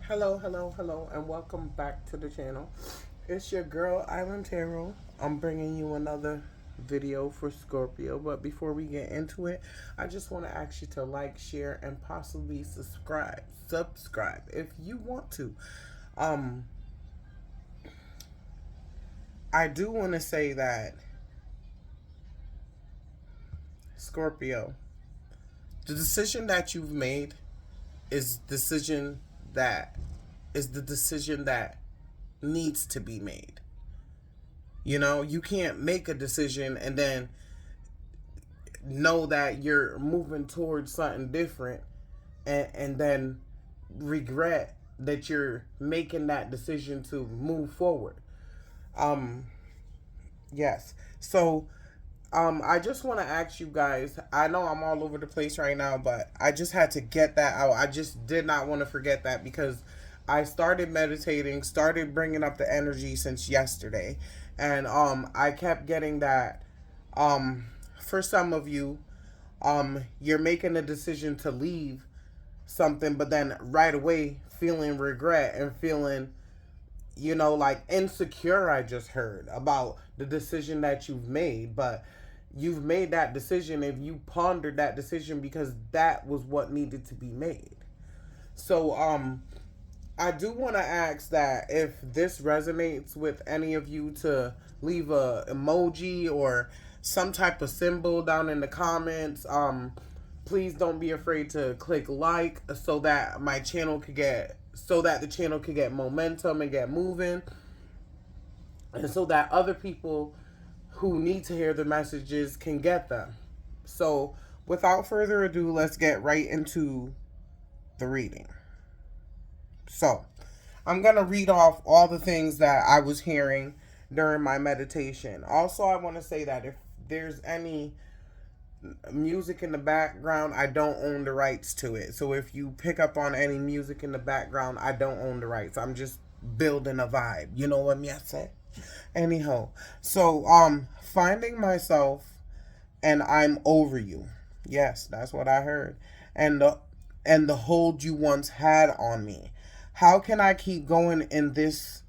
Hello, hello, hello, and welcome back to the channel. It's your girl, Island Tarot. I'm bringing you another video for Scorpio, but before we get into it, I just want to ask you to like, share, and possibly subscribe. Subscribe if you want to. Um, I do want to say that Scorpio, the decision that you've made is decision that is the decision that needs to be made. You know, you can't make a decision and then know that you're moving towards something different and then regret that you're making that decision to move forward. Um, yes. So, I just want to ask you guys. I know I'm all over the place right now, but I just had to get that out. I just did not want to forget that because I started meditating, started bringing up the energy since yesterday, and I kept getting that. Um, for some of you, you're making a decision to leave something, but then right away feeling regret and feeling, like insecure. I just heard about the decision that you've made, but you've made that decision and you pondered that decision because that was what needed to be made. So, I do want to ask that if this resonates with any of you to leave a emoji or some type of symbol down in the comments. Please don't be afraid to click like so that my channel could get so that the channel could get momentum and get moving, and so that other people who need to hear the messages can get them. So, without further ado, let's get right into the reading. So, I'm going to read off all the things that I was hearing during my meditation. Also, I want to say that if there's any music in the background, I don't own the rights to it. So if you pick up on any music in the background, I don't own the rights. I'm just building a vibe. You know what I'm saying? Anyhow, so finding myself and I'm over you. Yes, that's what I heard. And the hold you once had on me. How can I keep going in this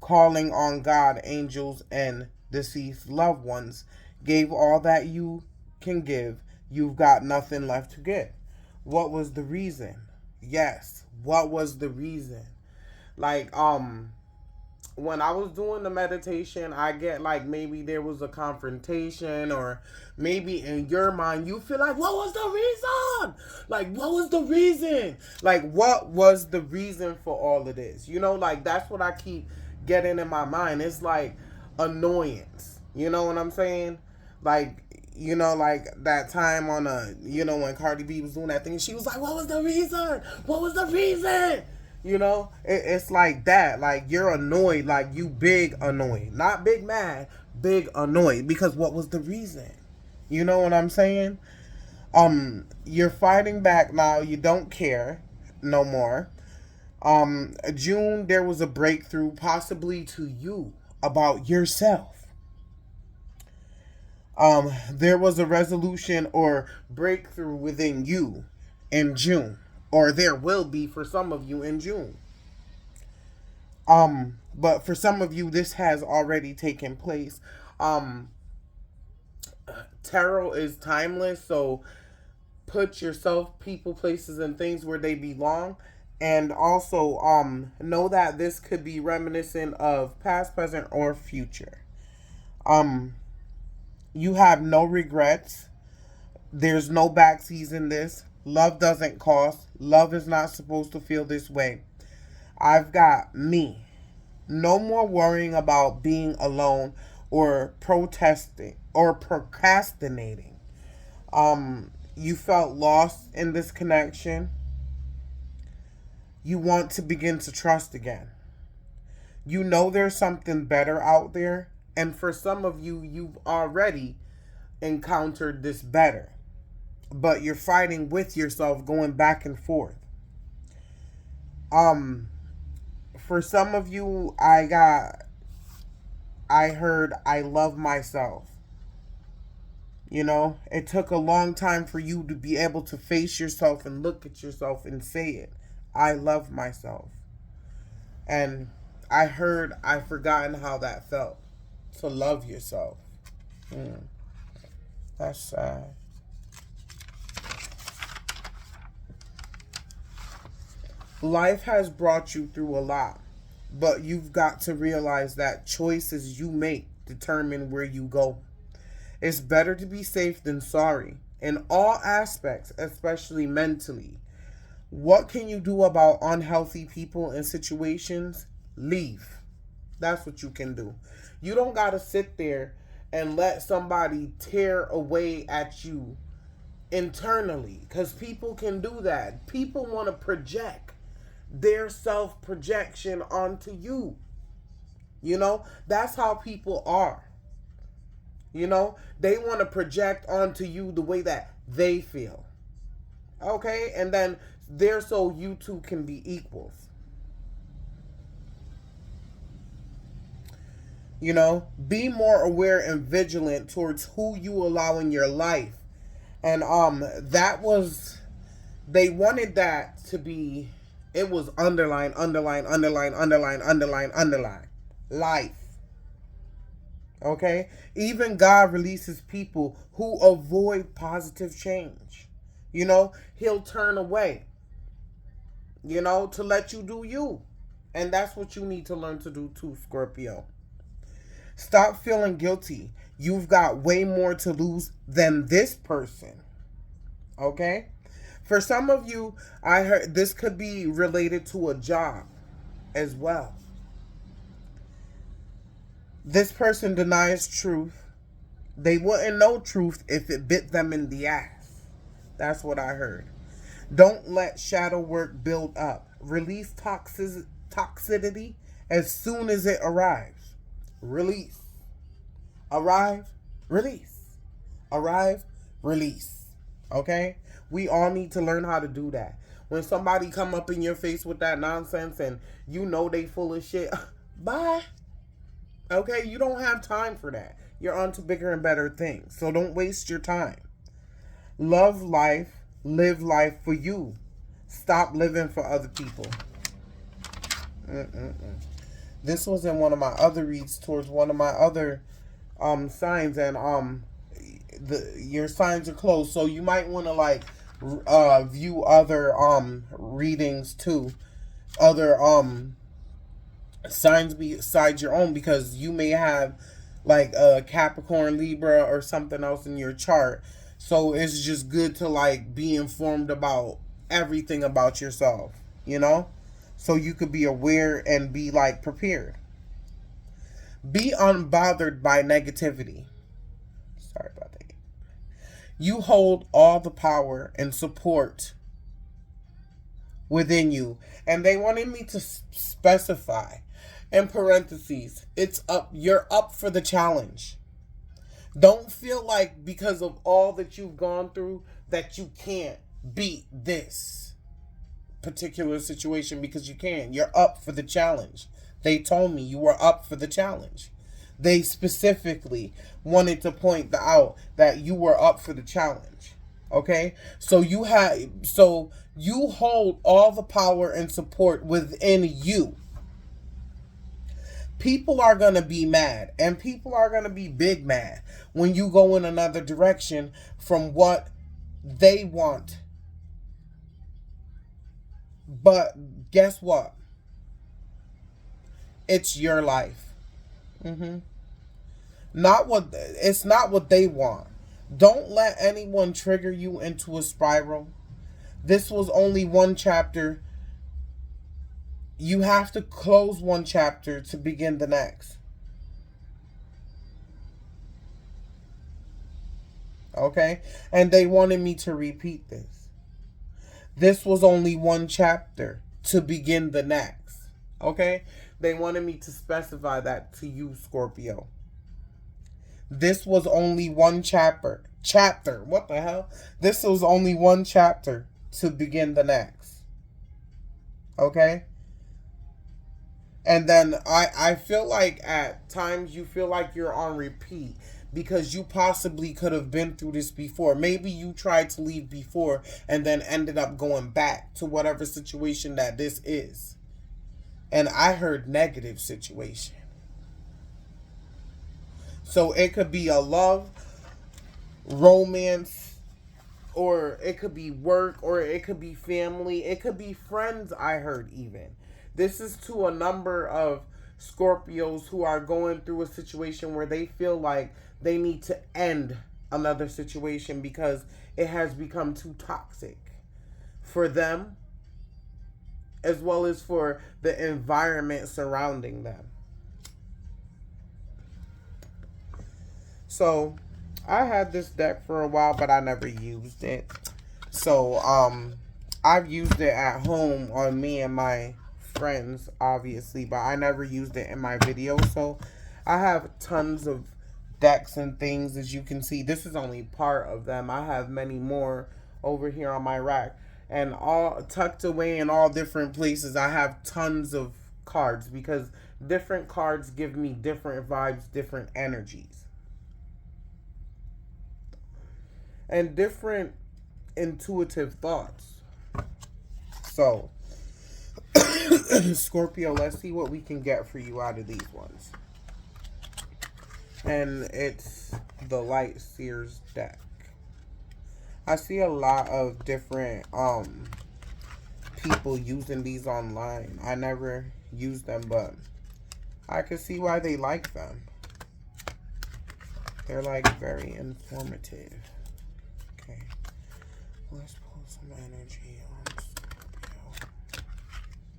calling on God, angels, and deceased loved ones? Gave all that you can give. You've got nothing left to give. What was the reason? Yes, what was the reason? Like, when I was doing the meditation, I get like maybe there was a confrontation, or maybe in your mind you feel like, what was the reason? Like, what was the reason? Like, what was the reason for all of this? Like that's what I keep getting in my mind. It's like annoyance. You know what I'm saying? Like, like that time on when Cardi B was doing that thing, she was like, what was the reason? What was the reason? It's like that. Like, you're annoyed, like you big annoyed, not big mad, big annoyed, because what was the reason? You know what I'm saying? You're fighting back now. You don't care no more. June, there was a breakthrough, possibly to you, about yourself. There was a resolution or breakthrough within you in June, or there will be for some of you in June. But for some of you, this has already taken place. Um, Tarot is timeless, so put yourself, people, places, and things where they belong. And also, know that this could be reminiscent of past, present, or future. Um, you have no regrets. There's no backseas in this. Love doesn't cost. Love is not supposed to feel this way. I've got me. No more worrying about being alone or protesting or procrastinating. You felt lost in this connection. You want to begin to trust again. You know there's something better out there, and for some of you, you've already encountered this better, but you're fighting with yourself, going back and forth. Um, for some of you, I heard I love myself. It took a long time for you to be able to face yourself and look at yourself and say it. I love myself. And I've forgotten how that felt to love yourself. Mm, that's sad. Life has brought you through a lot, but you've got to realize that choices you make determine where you go. It's better to be safe than sorry in all aspects, especially mentally. What can you do about unhealthy people and situations? Leave. That's what you can do. You don't got to sit there and let somebody tear away at you internally, because people can do that. People want to project their self projection onto you. That's how people are. They want to project onto you the way that they feel. Okay? And then they're so you two can be equals. Be more aware and vigilant towards who you allow in your life. And that was, they wanted that to be, it was underline, underline, underline, underline, underline, underline. Life. Okay? Even God releases people who avoid positive change. He'll turn away, to let you do you. And that's what you need to learn to do too, Scorpio. Stop feeling guilty. You've got way more to lose than this person. Okay? For some of you, I heard this could be related to a job as well. This person denies truth. They wouldn't know truth if it bit them in the ass. That's what I heard. Don't let shadow work build up. Release toxicity as soon as it arrives. Release. Arrive. Release. Arrive. Release. Okay? We all need to learn how to do that. When somebody come up in your face with that nonsense and they full of shit, bye. Okay? You don't have time for that. You're on to bigger and better things. So don't waste your time. Love life. Live life for you. Stop living for other people. This was in one of my other reads towards one of my other signs, and your signs are closed, so you might want to view other readings too, other signs besides your own, because you may have like a Capricorn, Libra, or something else in your chart. So it's just good to be informed about everything about yourself, so you could be aware and be prepared. Be unbothered by negativity. Sorry about that. You hold all the power and support within you. And they wanted me to specify in parentheses, you're up for the challenge. Don't feel like because of all that you've gone through that you can't beat this particular situation, because you can. You're up for the challenge. They told me you were up for the challenge. They specifically wanted to point out that you were up for the challenge. Okay? So you hold all the power and support within you. People are going to be mad, and people are going to be big mad when you go in another direction from what they want. But guess what? It's your life. It's not what they want. Don't let anyone trigger you into a spiral. This was only one chapter. You have to close one chapter to begin the next. Okay? And they wanted me to repeat this. This was only one chapter to begin the next. Okay? They wanted me to specify that to you, Scorpio. This was only one chapter. What the hell? This was only one chapter to begin the next. Okay? And then I feel like at times you feel like you're on repeat because you possibly could have been through this before. Maybe you tried to leave before and then ended up going back to whatever situation that this is. And I heard negative situation. So it could be a love, romance, or it could be work, or it could be family, it could be friends, I heard even. This is to a number of Scorpios who are going through a situation where they feel like they need to end another situation because it has become too toxic for them as well as for the environment surrounding them. So I had this deck for a while, but I never used it. So I've used it at home on me and my friends, obviously, but I never used it in my video. So I have tons of decks and things, as you can see. This is only part of them. I have many more over here on my rack, and all tucked away in all different places. I have tons of cards because different cards give me different vibes, different energies, and different intuitive thoughts. So Scorpio, let's see what we can get for you out of these ones. And it's the Light Seers deck. I see a lot of different people using these online. I never use them, but I can see why they like them. They're like very informative. Okay, let's pull some energy on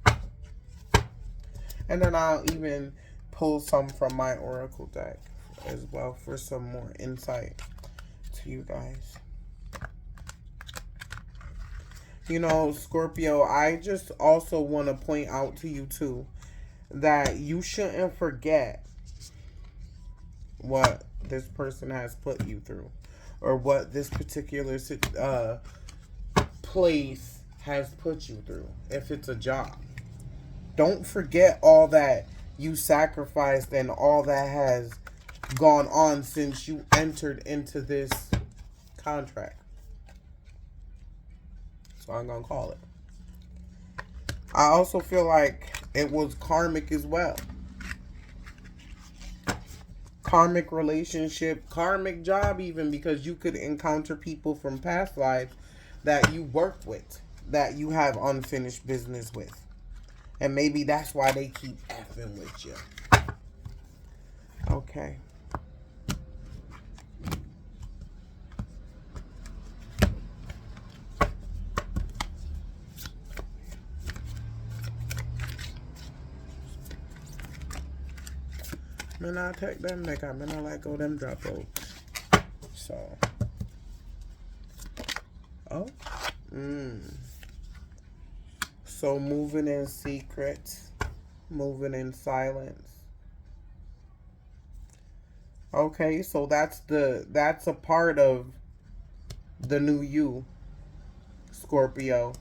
Scorpio. And then I'll even pull some from my Oracle deck as well for some more insight to you guys. You know, Scorpio, I just also want to point out to you too that you shouldn't forget what this person has put you through, or what this particular place has put you through. If it's a job, don't forget all that you sacrificed and all that has gone on since you entered into this contract. So I'm gonna call it. I also feel like it was karmic as well. Karmic relationship, karmic job even, because you could encounter people from past lives that you worked with, that you have unfinished business with. And maybe that's why they keep effing with you. Okay. Man, I take them neck out. Man, I let go them drop those. So. Oh. So moving in secret. Moving in silence. Okay, so that's a part of the new you, Scorpio.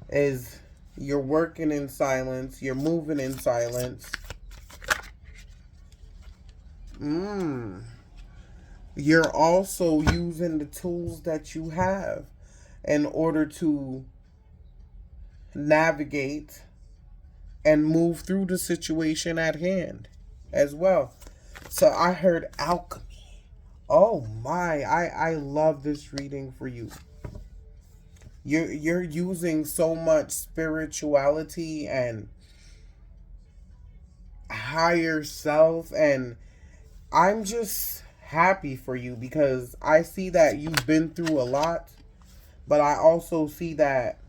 Is you're working in silence, you're moving in silence. You're also using the tools that you have in order to navigate and move through the situation at hand as well. So I heard alchemy. Oh my, I love this reading for you. You're using so much spirituality and higher self, and I'm just happy for you because I see that you've been through a lot, but I also see that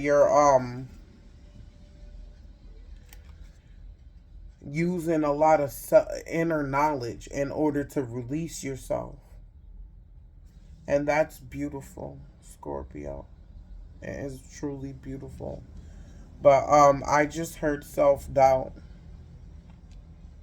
you're using a lot of inner knowledge in order to release yourself. And that's beautiful, Scorpio. It is truly beautiful. But I just heard self-doubt.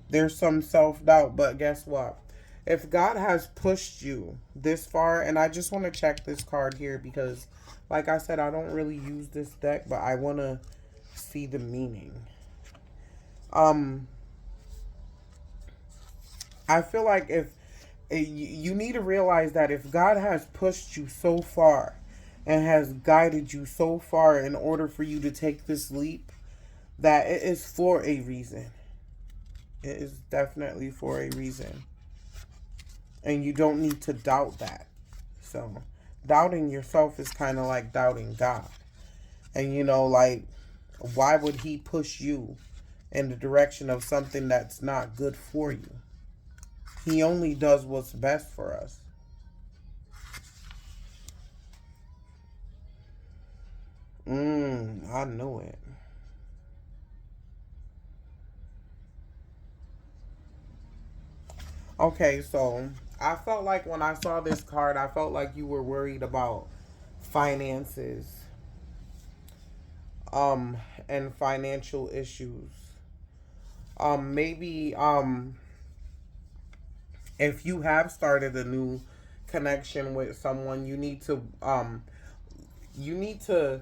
There's some self-doubt, but guess what? If God has pushed you this far, and I just want to check this card here because, like I said, I don't really use this deck, but I want to see the meaning. Um, I feel like if you need to realize that if God has pushed you so far and has guided you so far in order for you to take this leap, that it is for a reason. It is definitely for a reason. And you don't need to doubt that. So, doubting yourself is kind of like doubting God. And like, why would He push you in the direction of something that's not good for you? He only does what's best for us. I knew it. Okay, so I felt like when I saw this card, I felt like you were worried about finances, um, and financial issues. Maybe, if you have started a new connection with someone, you need to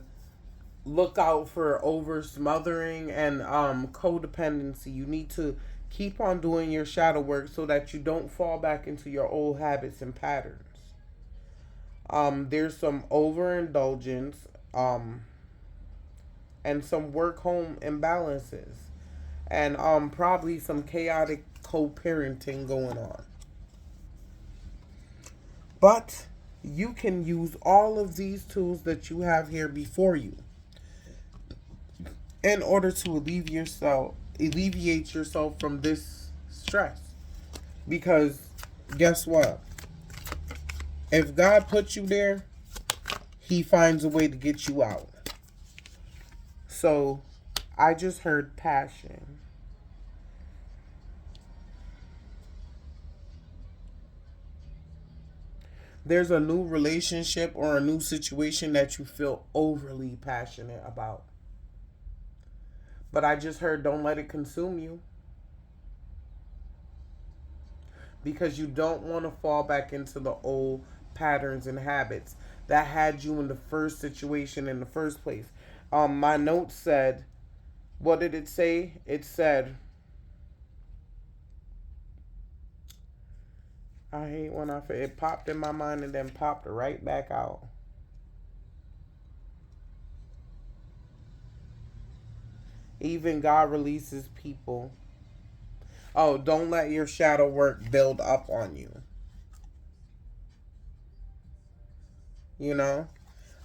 look out for over smothering and codependency. You need to keep on doing your shadow work so that you don't fall back into your old habits and patterns. There's some overindulgence, um, and some work home imbalances, and probably some chaotic co-parenting going on. But you can use all of these tools that you have here before you in order to alleviate yourself from this stress. Because guess what? If God puts you there, He finds a way to get you out. So I just heard passion. There's a new relationship or a new situation that you feel overly passionate about. But I just heard don't let it consume you, because you don't want to fall back into the old patterns and habits that had you in the first situation in the first place. My notes said, what did it say? It said, I hate when it popped in my mind and then popped right back out. Even God releases people. Oh, don't let your shadow work build up on you. You know?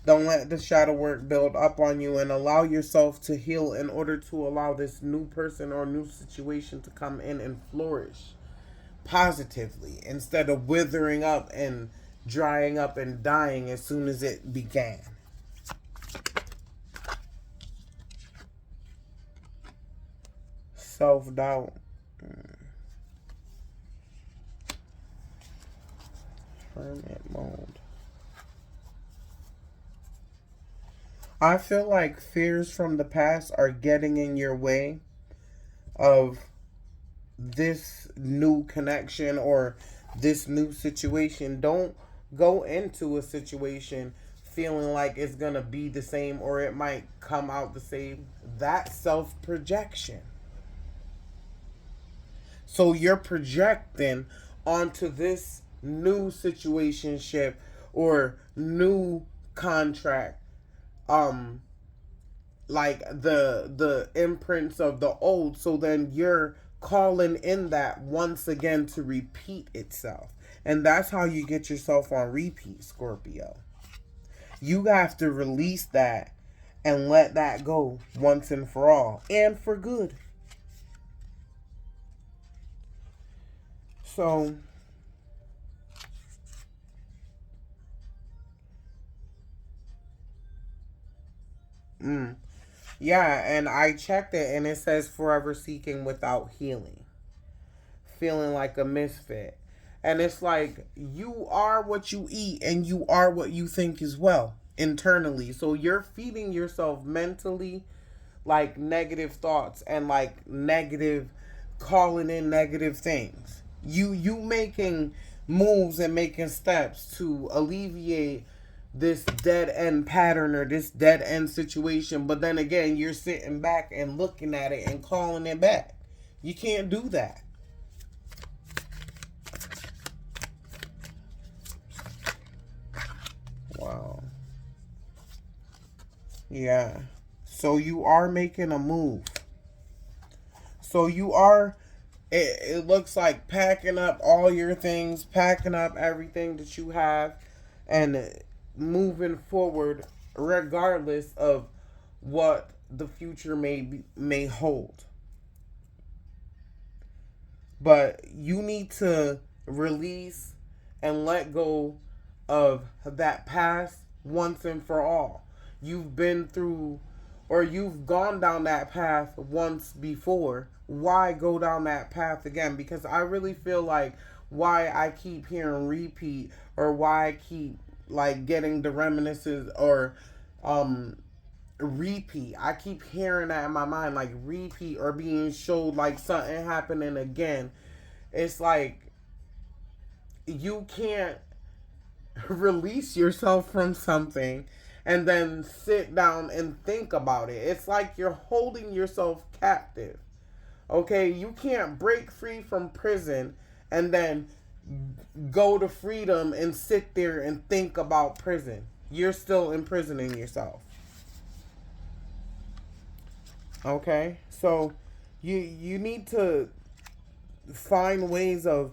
Don't let the shadow work build up on you, and allow yourself to heal in order to allow this new person or new situation to come in and flourish positively instead of withering up and drying up and dying as soon as it began. Self doubt. Hermit mode. I feel like fears from the past are getting in your way of this new connection or this new situation. Don't go into a situation feeling like it's going to be the same or it might come out the same. That's self projection. So you're projecting onto this new situationship or new contract, um like the imprints of the old, so then you're calling in that once again to repeat itself. And that's how you get yourself on repeat, Scorpio. You have to release that and let that go once and for all and for good. So yeah, and I checked it and it says forever seeking without healing, feeling like a misfit. And it's like you are what you eat and you are what you think as well internally. So you're feeding yourself mentally like negative thoughts and like negative, calling in negative things. You making moves and making steps to alleviate this dead end pattern or this dead end situation, but then again, you're sitting back and looking at it and calling it back. You can't do that. Wow. Yeah. So you are making a move. So you are, it looks like packing up all your things, packing up everything that you have, and moving forward regardless of what the future may hold. But you need to release and let go of that past once and for all. You've been through, or you've gone down that path once before. Why go down that path again? Because I really feel like why I keep hearing repeat, or why I keep like getting the reminiscences, or um repeat. I keep hearing that in my mind, like repeat, or being showed like something happening again. It's like you can't release yourself from something and then sit down and think about it. It's like you're holding yourself captive. Okay, you can't break free from prison and then go to freedom and sit there and think about prison. You're still imprisoning yourself. Okay? So you need to find ways of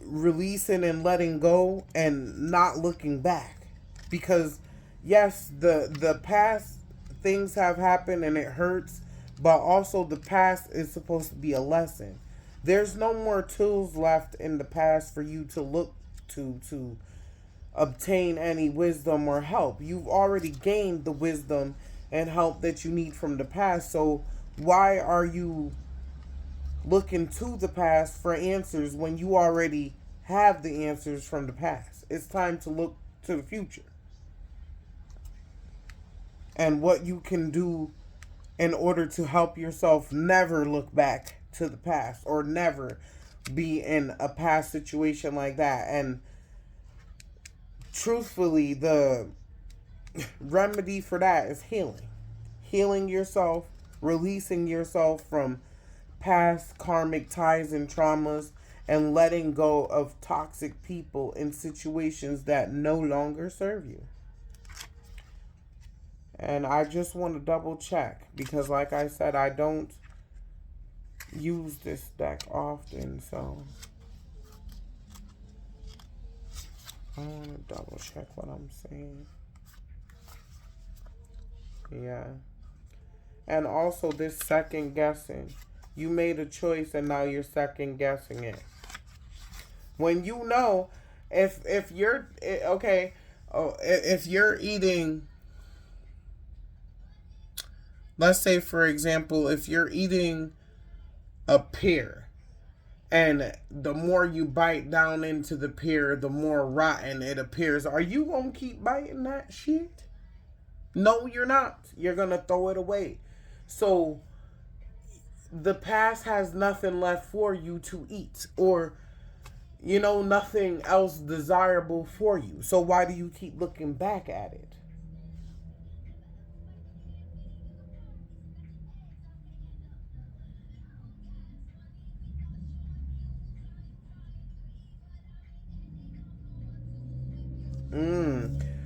releasing and letting go and not looking back, because yes, the past things have happened and it hurts, but also the past is supposed to be a lesson. There's no more tools left in the past for you to look to obtain any wisdom or help. You've already gained the wisdom and help that you need from the past, so why are you looking to the past for answers when you already have the answers from the past? It's time to look to the future and what you can do in order to help yourself never look back to the past, or never be in a past situation like that. And truthfully, the remedy for that is healing. Healing yourself, releasing yourself from past karmic ties and traumas, and letting go of toxic people in situations that no longer serve you. And I just want to double check, because like I said, I don't use this deck often, so I want to double check what I'm saying. Yeah. And also this second guessing. You made a choice and now you're second guessing it. When you know, if you're okay, if you're eating, let's say for example, if you're eating a pear, and the more you bite down into the pear, the more rotten it appears, are you gonna keep biting that shit? No, you're not. You're gonna throw it away. So the past has nothing left for you to eat, or nothing else desirable for you. So why do you keep looking back at it?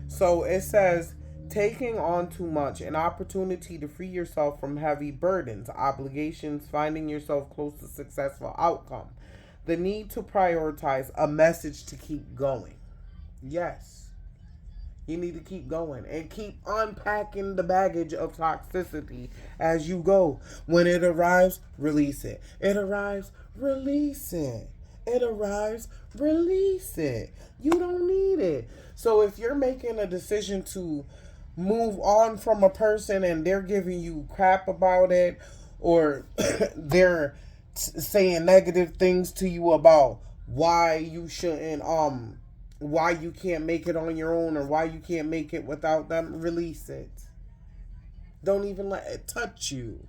So it says, taking on too much, an opportunity to free yourself from heavy burdens, obligations, finding yourself close to successful outcome. The need to prioritize, a message to keep going. Yes. You need to keep going and keep unpacking the baggage of toxicity as you go. When it arrives, release it. It arrives, release it. It arrives, release it. You don't need it. So if you're making a decision to move on from a person and they're giving you crap about it, or they're saying negative things to you about why you shouldn't why you can't make it on your own, or why you can't make it without them, release it. Don't even let it touch you.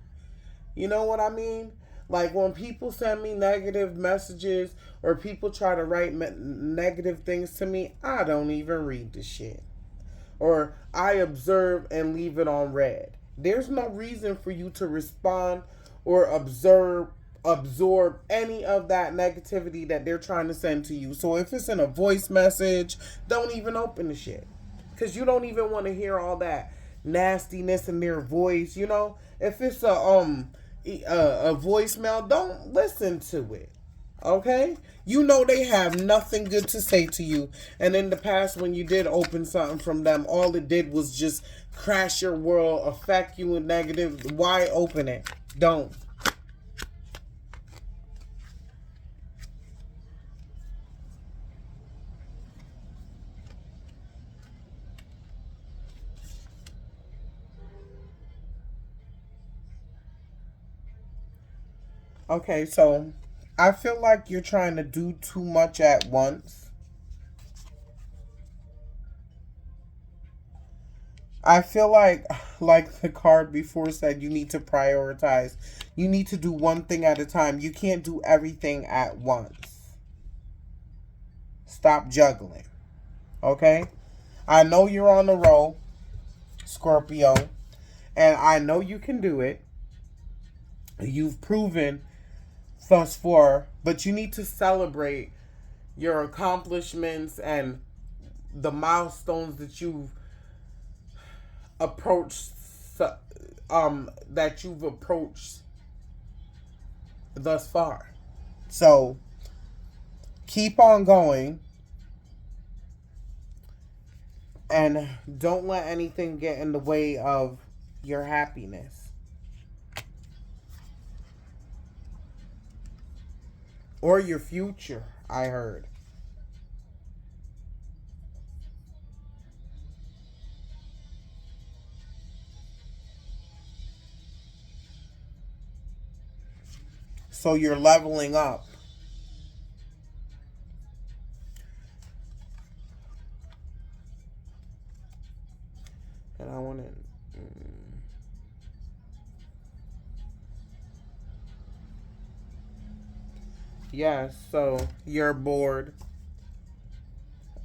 You know what I mean? Like when people send me negative messages or people try to write negative things to me, I don't even read the shit. Or I observe and leave it on red. There's no reason for you to respond or absorb any of that negativity that they're trying to send to you. So if it's in a voice message, don't even open the shit. Cause you don't even want to hear all that nastiness in their voice, you know? If it's a voicemail, don't listen to it. Okay? You know they have nothing good to say to you. And in the past, when you did open something from them, all it did was just crash your world, affect you in negative. Why open it? Don't. Okay, so I feel like you're trying to do too much at once. I feel like the card before said, you need to prioritize. You need to do one thing at a time. You can't do everything at once. Stop juggling. Okay? I know you're on the roll, Scorpio, and I know you can do it. You've proven thus far, but you need to celebrate your accomplishments and the milestones that you've approached that you've approached thus far. So keep on going and don't let anything get in the way of your happiness or your future, I heard. So you're leveling up. And I want to. Yeah, so you're bored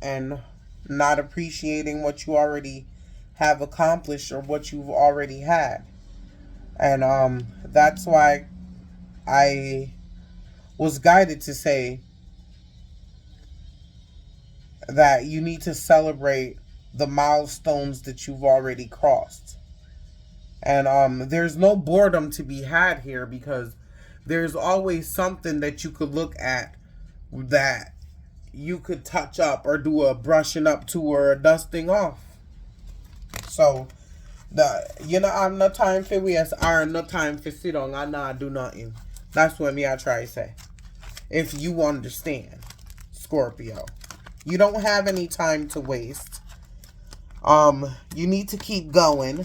and not appreciating what you already have accomplished or what you've already had. And that's why I was guided to say that you need to celebrate the milestones that you've already crossed. And there's no boredom to be had here because there's always something that you could look at that you could touch up or do a brushing up to or a dusting off. So I'm no time for waste or no time for sit down and not do nothing. That's what me I try to say. If you understand, Scorpio. You don't have any time to waste. You need to keep going.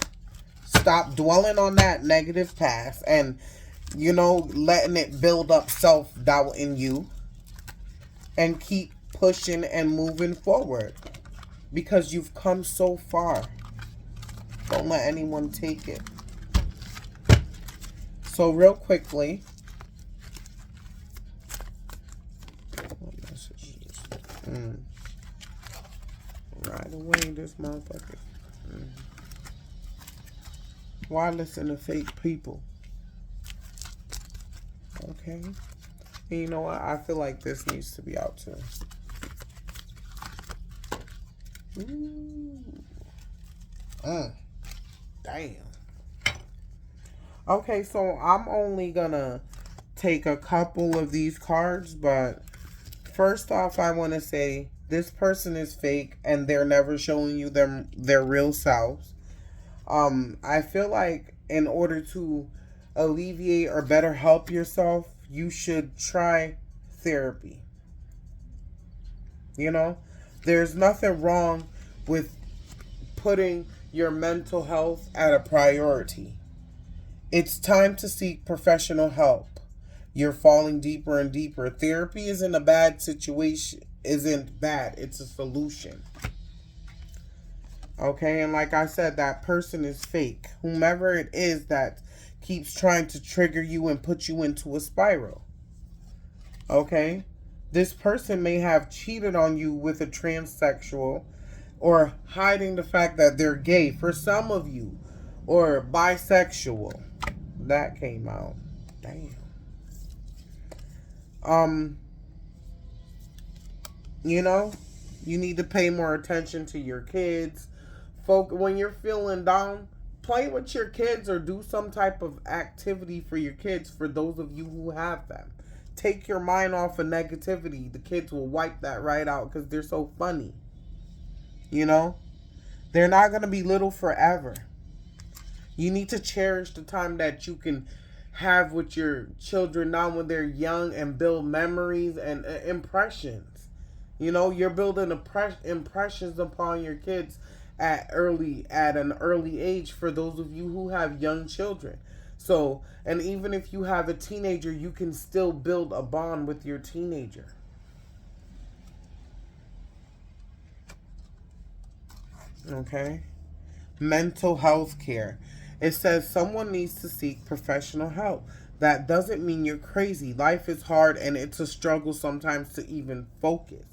Stop dwelling on that negative past and, letting it build up self-doubt in you. And keep pushing and moving forward. Because you've come so far. Don't let anyone take it. So real quickly. What messages? Right away, this motherfucker. Why listen to fake people? Okay. And you know what? I feel like this needs to be out too. Damn. Okay, so I'm only gonna take a couple of these cards, but first off, I want to say this person is fake and they're never showing you their real selves. I feel like in order to alleviate or better help yourself, you should try therapy. There's nothing wrong with putting your mental health at a priority. It's time to seek professional help. You're falling deeper and deeper. Therapy isn't a bad situation. Isn't bad. It's a solution. Okay, and like I said, that person is fake. Whomever it is that keeps trying to trigger you and put you into a spiral. Okay? This person may have cheated on you with a transsexual, or hiding the fact that they're gay for some of you, or bisexual. That came out. Damn. Um, you know, you need to pay more attention to your kids. When you're feeling down, play with your kids or do some type of activity for your kids, for those of you who have them. Take your mind off of negativity. The kids will wipe that right out because they're so funny. You know? They're not going to be little forever. You need to cherish the time that you can have with your children now when they're young, and build memories and impressions. You know, you're building impressions upon your kids at an early age, for those of you who have young children. So, and even if you have a teenager, you can still build a bond with your teenager. Okay? Mental health care. It says someone needs to seek professional help. That doesn't mean you're crazy. Life is hard and it's a struggle sometimes to even focus.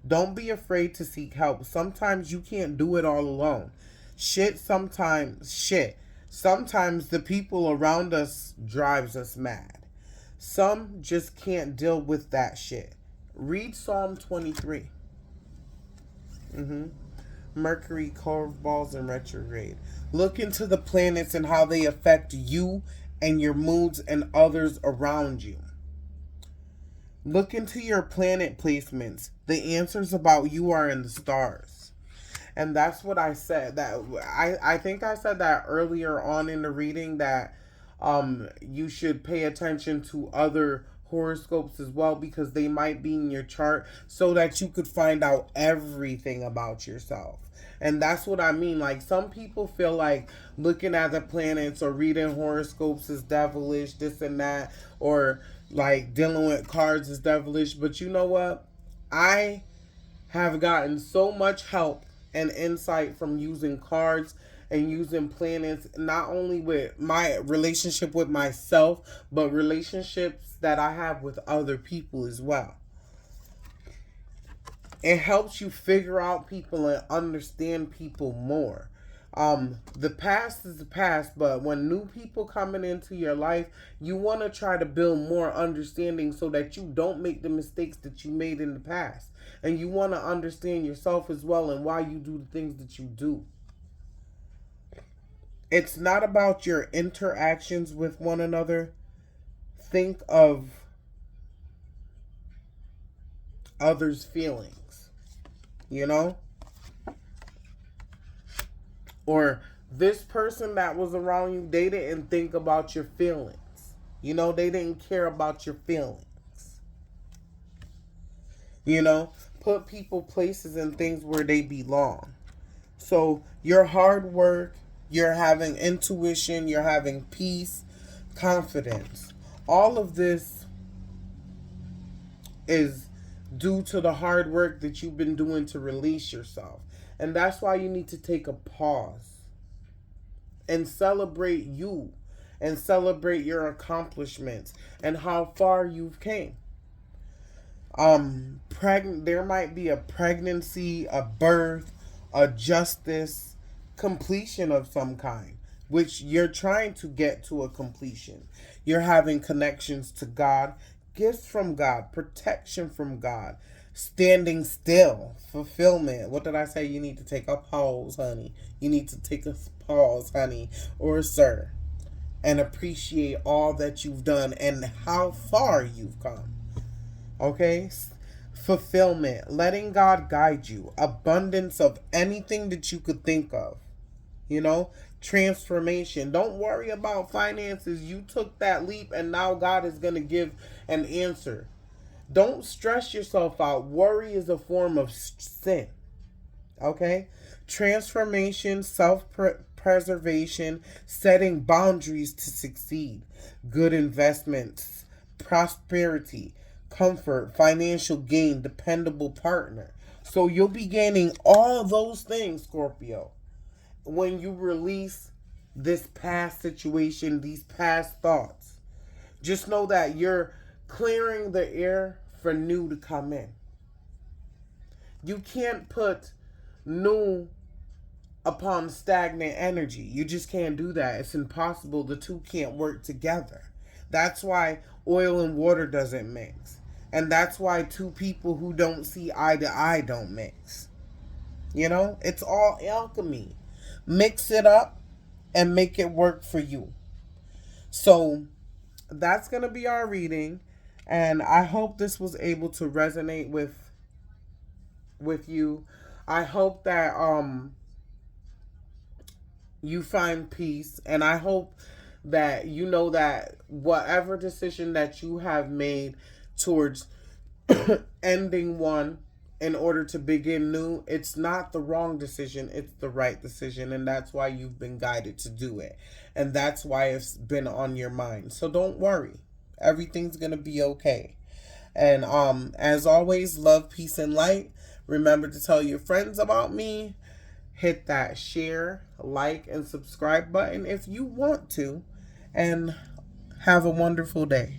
Don't be afraid to seek help. Sometimes you can't do it all alone. Shit. Sometimes the people around us drives us mad. Some just can't deal with that shit. Read Psalm 23. Mercury, curveballs, and retrograde. Look into the planets and how they affect you and your moods and others around you. Look into your planet placements. The answers about you are in the stars. And that's what I said. That I think I said that earlier on in the reading, that you should pay attention to other horoscopes as well, because they might be in your chart, so that you could find out everything about yourself. And that's what I mean. Like, some people feel like looking at the planets or reading horoscopes is devilish, this and that, or like dealing with cards is devilish. But you know what? I have gotten so much help and insight from using cards and using planets, not only with my relationship with myself, but relationships that I have with other people as well. It helps you figure out people and understand people more. The past is the past, but when new people coming into your life, you want to try to build more understanding so that you don't make the mistakes that you made in the past. And you want to understand yourself as well, and why you do the things that you do. It's not about your interactions with one another. Think of others' feelings, you know? Or this person that was around you, they didn't think about your feelings. You know, they didn't care about your feelings. You know, put people, places, and things where they belong. So your hard work, you're having intuition, you're having peace, confidence. All of this is due to the hard work that you've been doing to release yourself. And that's why you need to take a pause and celebrate you, and celebrate your accomplishments and how far you've came. There might be a pregnancy, a birth, a justice, completion of some kind, which you're trying to get to a completion. You're having connections to God, gifts from God, protection from God, standing still, fulfillment. What did I say? You need to take a pause, honey. You need to take a pause, honey, or sir, and appreciate all that you've done and how far you've come. Okay? Fulfillment, letting God guide you, abundance of anything that you could think of. You know, transformation. Don't worry about finances. You took that leap and now God is going to give an answer. Don't stress yourself out. Worry is a form of sin. Okay? Transformation, self-preservation, setting boundaries to succeed, good investments, prosperity, comfort, financial gain, dependable partner. So you'll be gaining all those things, Scorpio, when you release this past situation, these past thoughts. Just know that you're clearing the air for new to come in. You can't put new upon stagnant energy. You just can't do that. It's impossible. The two can't work together. That's why oil and water doesn't mix. And that's why two people who don't see eye to eye don't mix. You know, it's all alchemy. Mix it up and make it work for you. So that's going to be our reading, and I hope this was able to resonate with you. I hope that you find peace, and I hope that you know that whatever decision that you have made towards ending one in order to begin new, it's not the wrong decision, it's the right decision, and that's why you've been guided to do it, and that's why it's been on your mind. So don't worry, everything's gonna be okay. And as always, love, peace, and light. Remember to tell your friends about me. Hit that share, like, and subscribe button if you want to, and have a wonderful day.